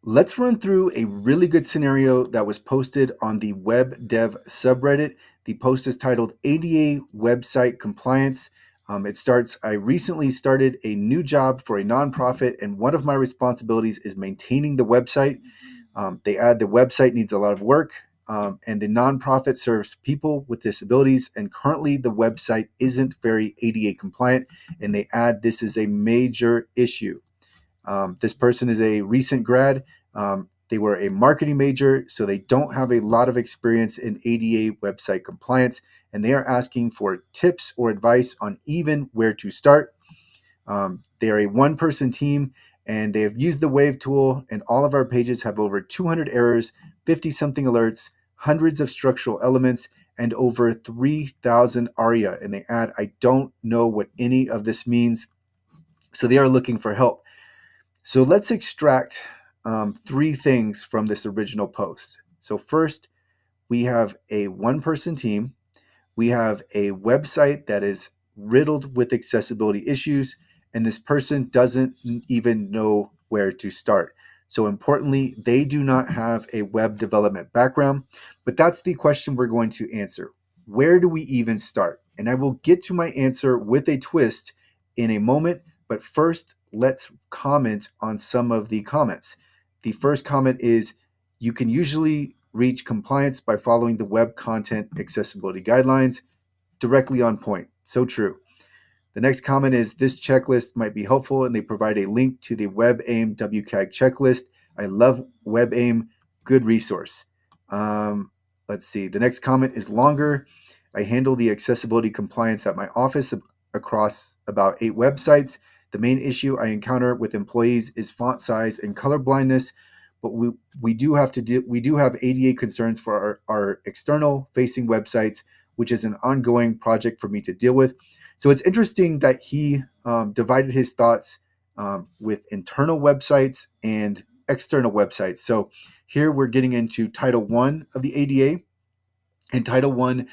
Let's run through a really good scenario that was posted on the Web Dev subreddit. The post is titled ADA Website Compliance. It starts, I recently started a new job for a nonprofit, and one of my responsibilities is maintaining the website. They add the website needs a lot of work, and the nonprofit serves people with disabilities, and currently the website isn't very ADA compliant, and they add this is a major issue. This person is a recent grad. They were a marketing major, so they don't have a lot of experience in ADA website compliance, and they are asking for tips or advice on even where to start. They are a one-person team, and they have used the Wave tool, and all of our pages have over 200 errors, 50-something alerts, hundreds of structural elements, and over 3,000 ARIA. And they add, I don't know what any of this means. So they are looking for help. So let's extract three things from this original post. So first, we have a one-person team. We have a website that is riddled with accessibility issues, and this person doesn't even know where to start. So importantly, they do not have a web development background, but that's the question we're going to answer. Where do we even start? And I will get to my answer with a twist in a moment, but first, let's comment on some of the comments. The first comment is, you can usually reach compliance by following the web content accessibility guidelines. Directly on point. So true. The next comment is, this checklist might be helpful, and they provide a link to the WebAIM WCAG checklist. I love WebAIM. Good resource. Let's see. The next comment is longer. I handle the accessibility compliance at my office across about 8 websites. The main issue I encounter with employees is font size and color blindness, but we do have ADA concerns for our external facing websites, which is an ongoing project for me to deal with. So it's interesting that he divided his thoughts with internal websites and external websites. So here we're getting into Title 1 of the ADA, and Title 1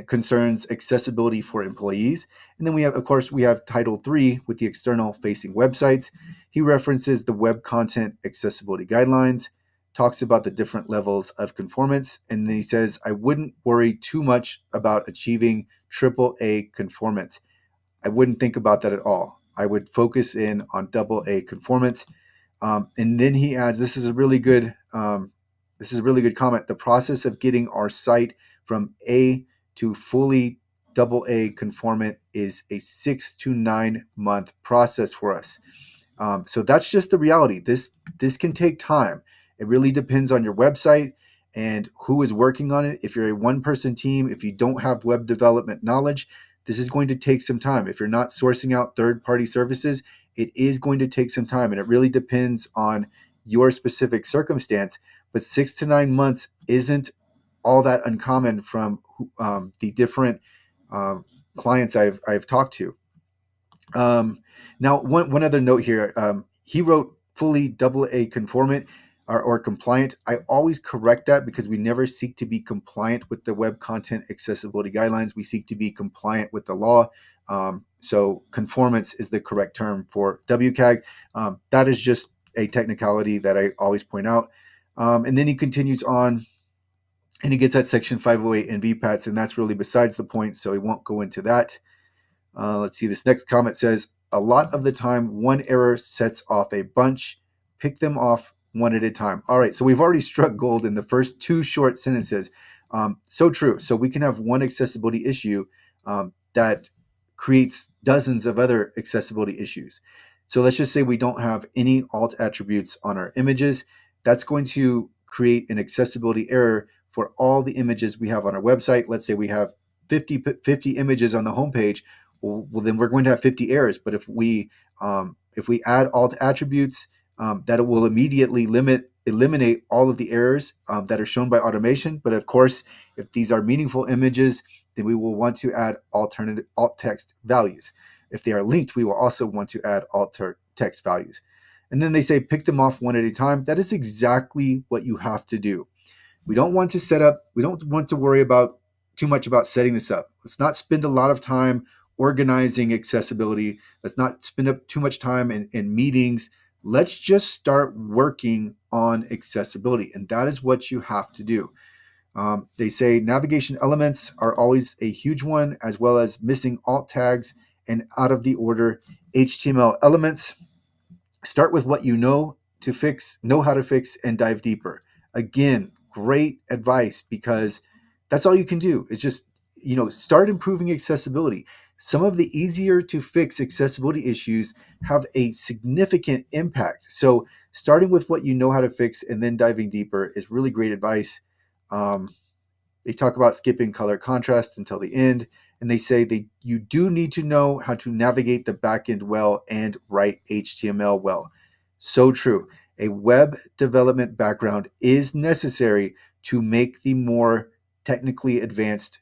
concerns accessibility for employees. And then of course, we have Title 3 with the external facing websites. He references the web content accessibility guidelines, talks about the different levels of conformance, and then he says, I wouldn't worry too much about achieving AAA conformance. I wouldn't think about that at all. I would focus in on AA conformance. And then he adds, this is a really good comment. The process of getting our site from A to fully AA conformant is a 6 to 9 month process for us. So that's just the reality. This can take time. It really depends on your website and who is working on it. If you're a one-person team, if you don't have web development knowledge, this is going to take some time. If you're not sourcing out third-party services, it is going to take some time, and it really depends on your specific circumstance. But 6 to 9 months isn't all that uncommon from the different clients I've talked to. Now, one other note here. He wrote fully AA conformant or compliant. I always correct that because we never seek to be compliant with the web content accessibility guidelines. We seek to be compliant with the law. So conformance is the correct term for WCAG. That is just a technicality that I always point out. And then he continues on, and he gets at Section 508 and VPATs, and that's really besides the point, so he won't go into that. Let's see, this next comment says, a lot of the time, one error sets off a bunch. Pick them off one at a time. All right, so we've already struck gold in the first 2 short sentences. So true. So we can have one accessibility issue that creates dozens of other accessibility issues. So let's just say we don't have any alt attributes on our images. That's going to create an accessibility error for all the images we have on our website. Let's say we have 50 images on the homepage. Well, then we're going to have 50 errors. But if we add alt attributes, that will immediately eliminate all of the errors that are shown by automation. But of course, if these are meaningful images, then we will want to add alternative alt text values. If they are linked, we will also want to add alt text values. And then they say pick them off one at a time. That is exactly what you have to do. We don't want to worry about too much about setting this up. Let's not spend a lot of time organizing accessibility. Let's not spend up too much time in meetings Let's just start working on accessibility. And that is what you have to do. They say navigation elements are always a huge one, as well as missing alt tags and out of the order HTML elements. Start with what you know how to fix, and dive deeper. Again, great advice, because that's all you can do. It's just, start improving accessibility. Some of the easier to fix accessibility issues have a significant impact. So, starting with what you know how to fix and then diving deeper is really great advice. Um, they talk about skipping color contrast until the end, and they say you do need to know how to navigate the backend well and write HTML well. So true. A web development background is necessary to make the more technically advanced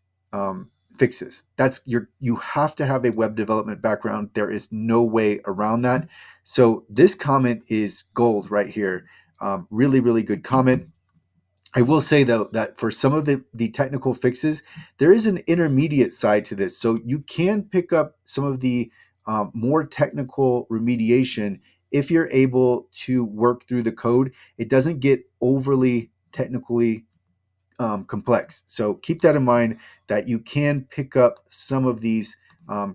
fixes. You have to have a web development background. There is no way around that. So this comment is gold right here. Really, really good comment. I will say though that for some of the technical fixes, there is an intermediate side to this. So you can pick up some of the more technical remediation if you're able to work through the code. It doesn't get overly technically complex. So keep that in mind, that you can pick up some of these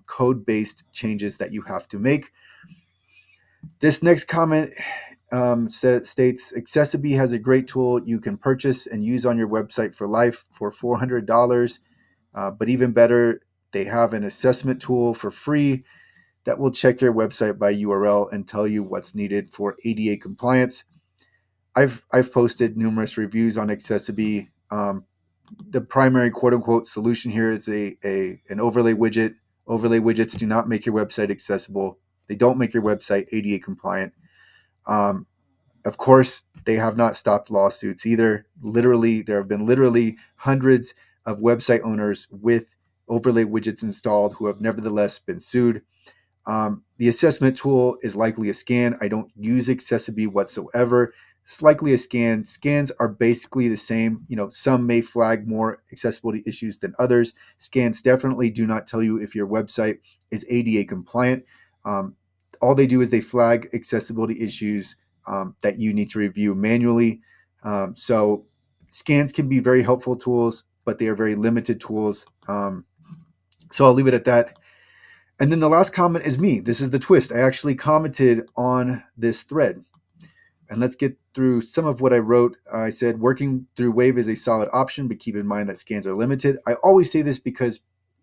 code-based changes that you have to make. This next comment states Accessibility has a great tool you can purchase and use on your website for life for $400. But even better, they have an assessment tool for free that will check your website by URL and tell you what's needed for ADA compliance. I've posted numerous reviews on Accessibility. The primary quote unquote solution here is an overlay widget. Overlay widgets do not make your website accessible. They don't make your website ADA compliant. Um, of course, they have not stopped lawsuits either. Literally, there have been literally hundreds of website owners with overlay widgets installed who have nevertheless been sued. The assessment tool is likely a scan. I don't use Accessibility whatsoever. It's likely a scan. Scans are basically the same. Some may flag more accessibility issues than others. Scans definitely do not tell you if your website is ADA compliant. Um, all they do is they flag accessibility issues that you need to review manually. So scans can be very helpful tools, but they are very limited tools. So I'll leave it at that. And then the last comment is me. This is the twist. I actually commented on this thread. And let's get through some of what I wrote. I said, working through Wave is a solid option, but keep in mind that scans are limited. I always say this because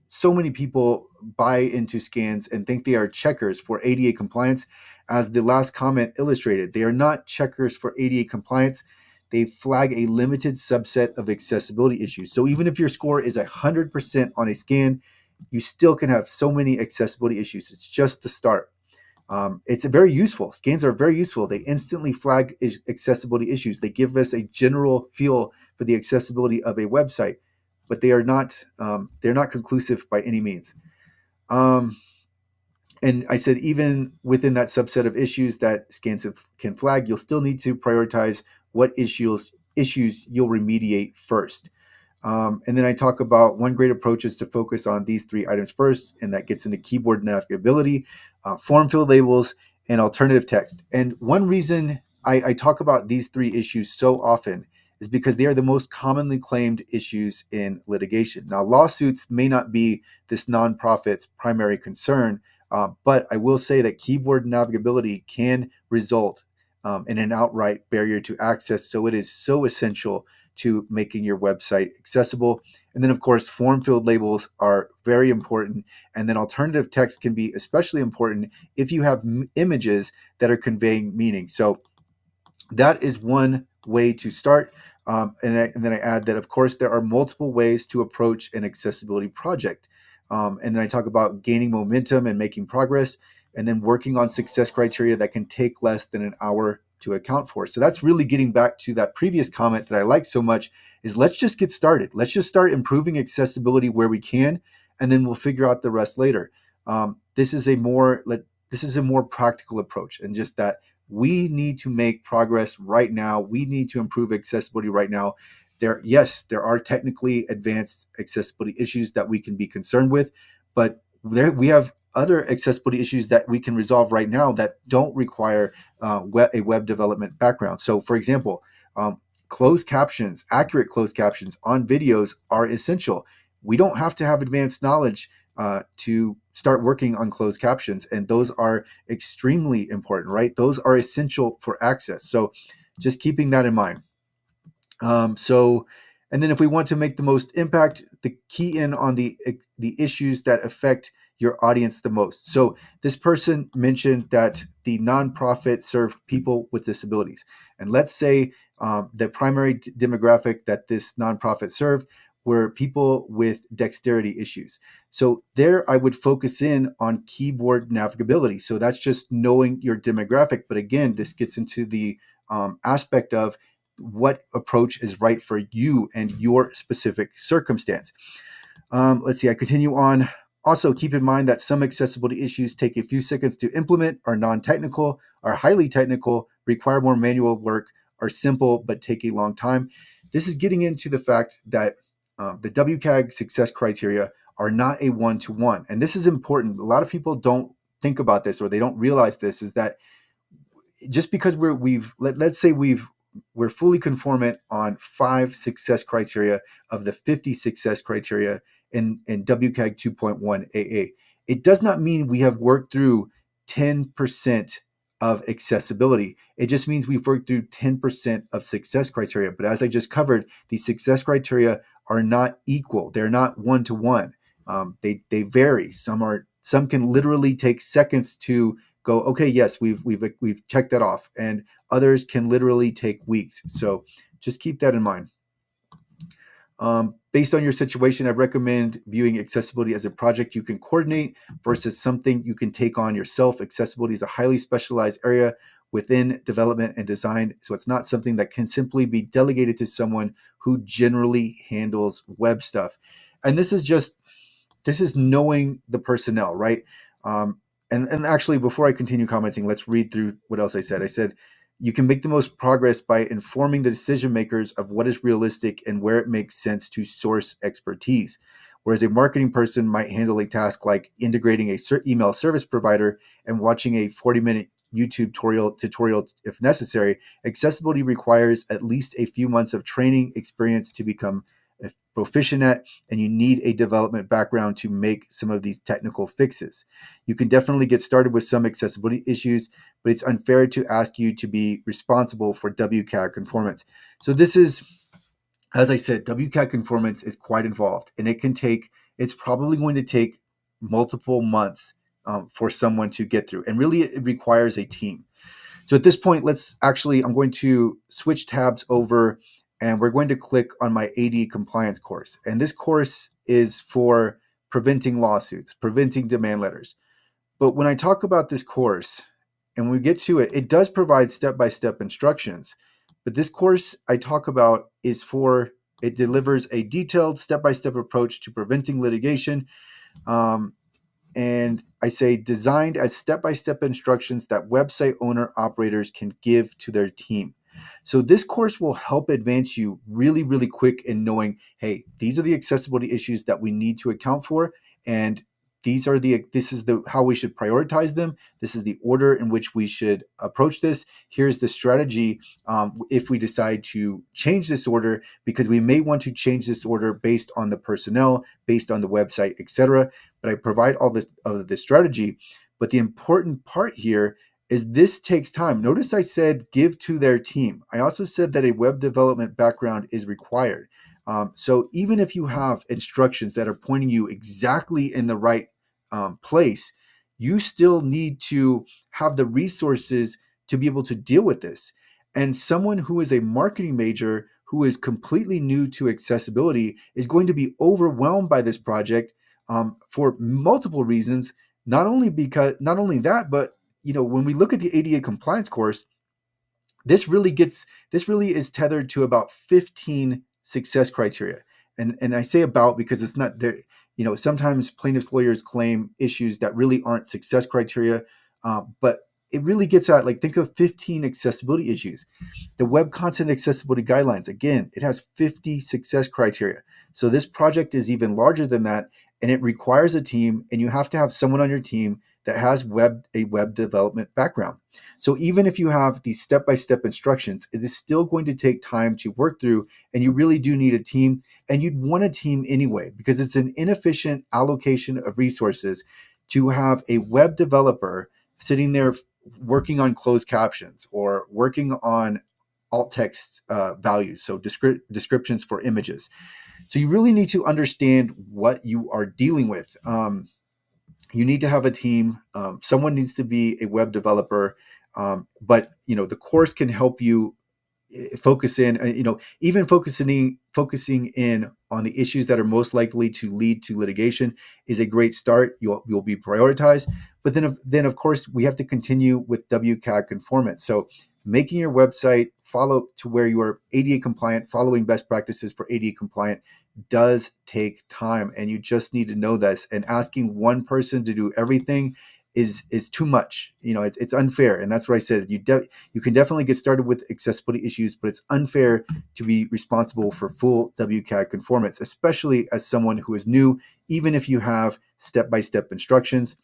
so many people buy into scans and think they are checkers for ADA compliance. As the last comment illustrated, they are not checkers for ADA compliance. They flag a limited subset of accessibility issues. So even if your score is 100% on a scan, you still can have so many accessibility issues. It's just the start. It's very useful. Scans are very useful. They instantly flag accessibility issues. They give us a general feel for the accessibility of a website, but they are not they're not conclusive by any means. And I said, even within that subset of issues that scans can flag, you'll still need to prioritize what issues you'll remediate first. And then I talk about one great approach is to focus on these three items first, and that gets into keyboard navigability, form field labels, and alternative text. And one reason I talk about these three issues so often is because they are the most commonly claimed issues in litigation. Now, lawsuits may not be this nonprofit's primary concern, but I will say that keyboard navigability can result in an outright barrier to access. So it is so essential to making your website accessible. And then, of course, form field labels are very important. And then alternative text can be especially important if you have images that are conveying meaning. So that is one way to start. And then I add that, of course, there are multiple ways to approach an accessibility project. And then I talk about gaining momentum and making progress, and then working on success criteria that can take less than an hour to account for. So that's really getting back to that previous comment that I like so much, is let's just get started. Let's just start improving accessibility where we can, and then we'll figure out the rest later. This is a more practical approach, and just that we need to make progress right now. We need to improve accessibility right now. There are technically advanced accessibility issues that we can be concerned with, but we have other accessibility issues that we can resolve right now that don't require a web development background. So, for example, closed captions, accurate closed captions on videos are essential. We don't have to have advanced knowledge to start working on closed captions, and those are extremely important, right? Those are essential for access. So, just keeping that in mind. So, and then if we want to make the most impact, the key in on the issues that affect your audience the most. So this person mentioned that the nonprofit served people with disabilities, and let's say the primary demographic that this nonprofit served were people with dexterity issues. So there, I would focus in on keyboard navigability. So that's just knowing your demographic. But again, this gets into the aspect of what approach is right for you and your specific circumstance. Let's see, I continue on. Also, keep in mind that some accessibility issues take a few seconds to implement, are non-technical, are highly technical, require more manual work, are simple but take a long time. This is getting into the fact that the WCAG success criteria are not a one-to-one. And this is important. A lot of people don't think about this, or they don't realize this, is that just because let's say we're fully conformant on 5 success criteria of the 50 success criteria in WCAG 2.1 AA. It does not mean we have worked through 10% of accessibility. It just means we've worked through 10% of success criteria. But as I just covered, the success criteria are not equal. They're not one to one. They vary. Some can literally take seconds to go, okay, yes, we've checked that off, and others can literally take weeks. So just keep that in mind. Based on your situation, I recommend viewing accessibility as a project you can coordinate versus something you can take on yourself. Accessibility is a highly specialized area within development and design, so it's not something that can simply be delegated to someone who generally handles web stuff. And this is knowing the personnel, right? And actually, before I continue commenting, let's read through what else I said. I said, you can make the most progress by informing the decision makers of what is realistic and where it makes sense to source expertise. Whereas a marketing person might handle a task like integrating a email service provider and watching a 40-minute YouTube tutorial if necessary, accessibility requires at least a few months of training experience to become proficient at, and you need a development background to make some of these technical fixes. You can definitely get started with some accessibility issues, but it's unfair to ask you to be responsible for WCAG conformance. So this is, as I said, WCAG conformance is quite involved, and it's probably going to take multiple months for someone to get through. And really, it requires a team. So at this point, I'm going to switch tabs over, and we're going to click on my AD compliance course. And this course is for preventing lawsuits, preventing demand letters. But when I talk about this course, and when we get to it, it does provide step-by-step instructions. But this course I talk about it delivers a detailed step-by-step approach to preventing litigation. And I say designed as step-by-step instructions that website owner operators can give to their team. So this course will help advance you really, really quick in knowing, hey, these are the accessibility issues that we need to account for, and this is how we should prioritize them. This is the order in which we should approach this. Here's the strategy if we decide to change this order, because we may want to change this order based on the personnel, based on the website, etc. But I provide all the strategy. But the important part here is this takes time. Notice I said give to their team. I also said that a web development background is required. So even if you have instructions that are pointing you exactly in the right place, you still need to have the resources to be able to deal with this. And someone who is a marketing major who is completely new to accessibility is going to be overwhelmed by this project for multiple reasons. Not only that, but when we look at the ADA compliance course, this really is tethered to about 15 success criteria. And I say about because it's not there. Sometimes plaintiffs' lawyers claim issues that really aren't success criteria, but it really gets at, like, think of 15 accessibility issues. The Web Content Accessibility Guidelines, again, it has 50 success criteria. So this project is even larger than that. and it requires a team, and you have to have someone on your team that has a web development background. So even if you have these step-by-step instructions, it is still going to take time to work through, and you really do need a team, and you'd want a team anyway, because it's an inefficient allocation of resources to have a web developer sitting there working on closed captions or working on alt text values, so descriptions for images. So you really need to understand what you are dealing with. You need to have a team. Someone needs to be a web developer, but the course can help you focus in, even focusing in on the issues that are most likely to lead to litigation is a great start. You'll be prioritized, but then of course we have to continue with WCAG conformance. So making your website follow to where you are ADA compliant, following best practices for ADA compliant does take time, and you just need to know this. And asking one person to do everything is too much. It's unfair, and that's what I said. You can definitely get started with accessibility issues, but it's unfair to be responsible for full WCAG conformance, especially as someone who is new, even if you have step-by-step instructions.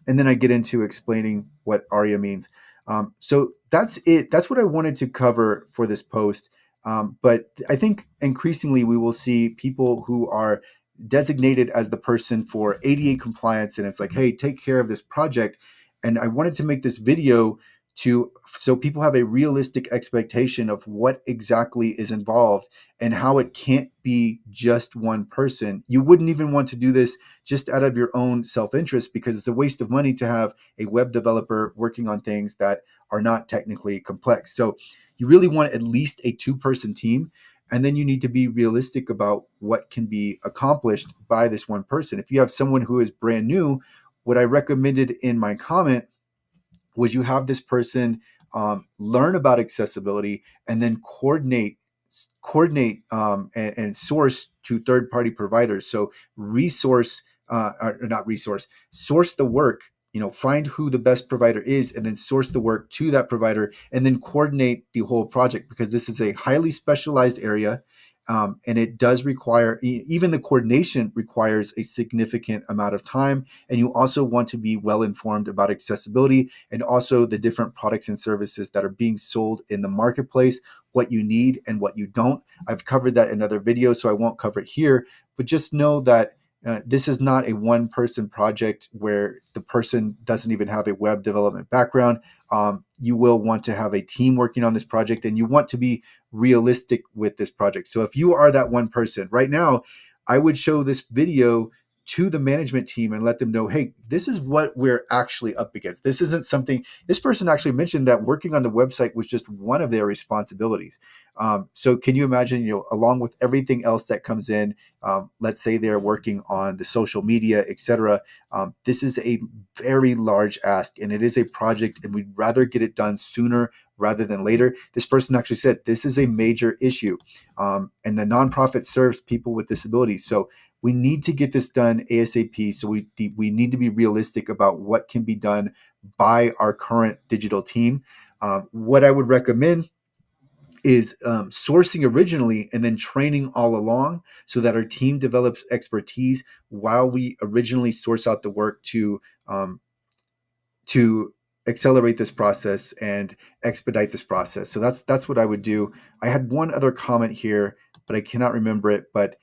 And then I get into explaining what ARIA means. So that's it. That's what I wanted to cover for this post. But I think increasingly we will see people who are designated as the person for ADA compliance, and it's like, hey, take care of this project. And I wanted to make this video so people have a realistic expectation of what exactly is involved and how it can't be just one person. You wouldn't even want to do this just out of your own self-interest, because it's a waste of money to have a web developer working on things that are not technically complex. So you really want at least a two-person team, and then you need to be realistic about what can be accomplished by this one person. If you have someone who is brand new, what I recommended in my comment was you have this person learn about accessibility and then coordinate and source to third-party providers. So or not resource, source the work. Find who the best provider is, and then source the work to that provider, and then coordinate the whole project, because this is a highly specialized area. And it does require, even the coordination requires a significant amount of time. And you also want to be well informed about accessibility and also the different products and services that are being sold in the marketplace, what you need and what you don't. I've covered that in other videos, so I won't cover it here, but just know that this is not a one-person project where the person doesn't even have a web development background. You will want to have a team working on this project, and you want to be realistic with this project. So if you are that one person right now, I would show this video to the management team and let them know, hey, this is what we're actually up against. This isn't something, this person actually mentioned that working on the website was just one of their responsibilities. So can you imagine, along with everything else that comes in, let's say they're working on the social media, etc. This is a very large ask, and it is a project, and we'd rather get it done sooner rather than later. This person actually said this is a major issue, and the nonprofit serves people with disabilities. So we need to get this done ASAP. So we need to be realistic about what can be done by our current digital team. What I would recommend is sourcing originally and then training all along, so that our team develops expertise while we originally source out the work to accelerate this process and expedite this process. So that's what I would do. I had one other comment here, but I cannot remember it. But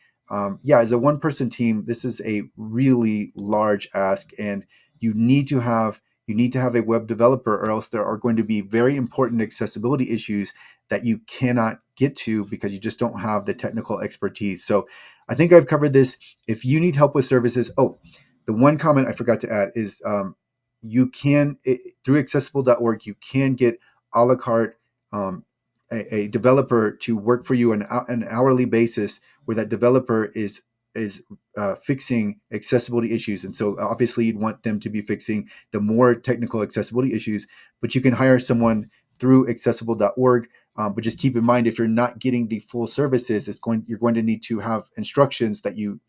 yeah, as a one-person team, this is a really large ask, and you need to have a web developer, or else there are going to be very important accessibility issues that you cannot get to because you just don't have the technical expertise. So I think I've covered this. If you need help with services, the one comment I forgot to add is you can, through accessible.org, you can get a la carte a developer to work for you on an hourly basis, where that developer is fixing accessibility issues. And so obviously you'd want them to be fixing the more technical accessibility issues, but you can hire someone through accessible.org. But just keep in mind, if you're not getting the full services, you're going to need to have instructions that you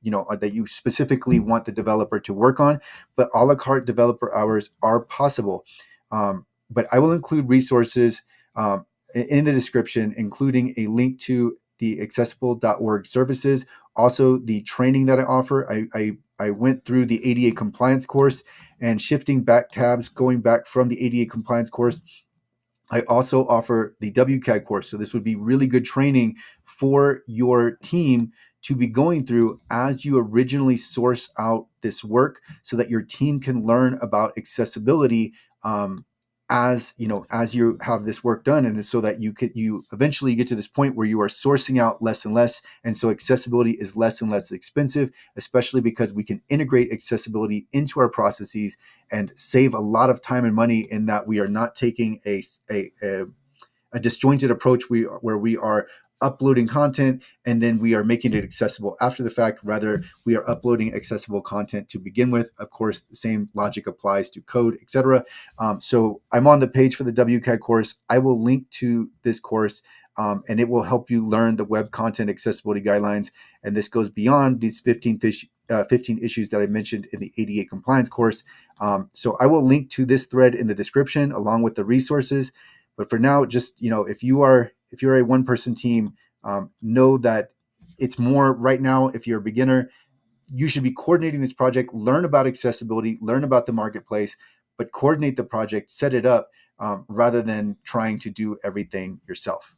specifically want the developer to work on. But a la carte developer hours are possible. But I will include resources in the description, including a link to the accessible.org services, also the training that I offer. I I went through the ADA compliance course, and shifting back tabs, going back from the ADA compliance course, I also offer the WCAG course. So this would be really good training for your team to be going through as you originally source out this work, so that your team can learn about accessibility, as you know, as you have this work done, and so that you eventually get to this point where you are sourcing out less and less, and so accessibility is less and less expensive, especially because we can integrate accessibility into our processes and save a lot of time and money, in that we are not taking a disjointed approach where we are uploading content and then we are making it accessible after the fact. Rather, we are uploading accessible content to begin with. Of course, the same logic applies to code, etc. So I'm on the page for the WCAG course. I will link to this course, and it will help you learn the web content accessibility guidelines. And this goes beyond these 15 issues that I mentioned in the ADA compliance course. So I will link to this thread in the description along with the resources. But for now, just, if you're a one-person team, know that it's more right now. If you're a beginner, you should be coordinating this project, learn about accessibility, learn about the marketplace, but coordinate the project, set it up, rather than trying to do everything yourself.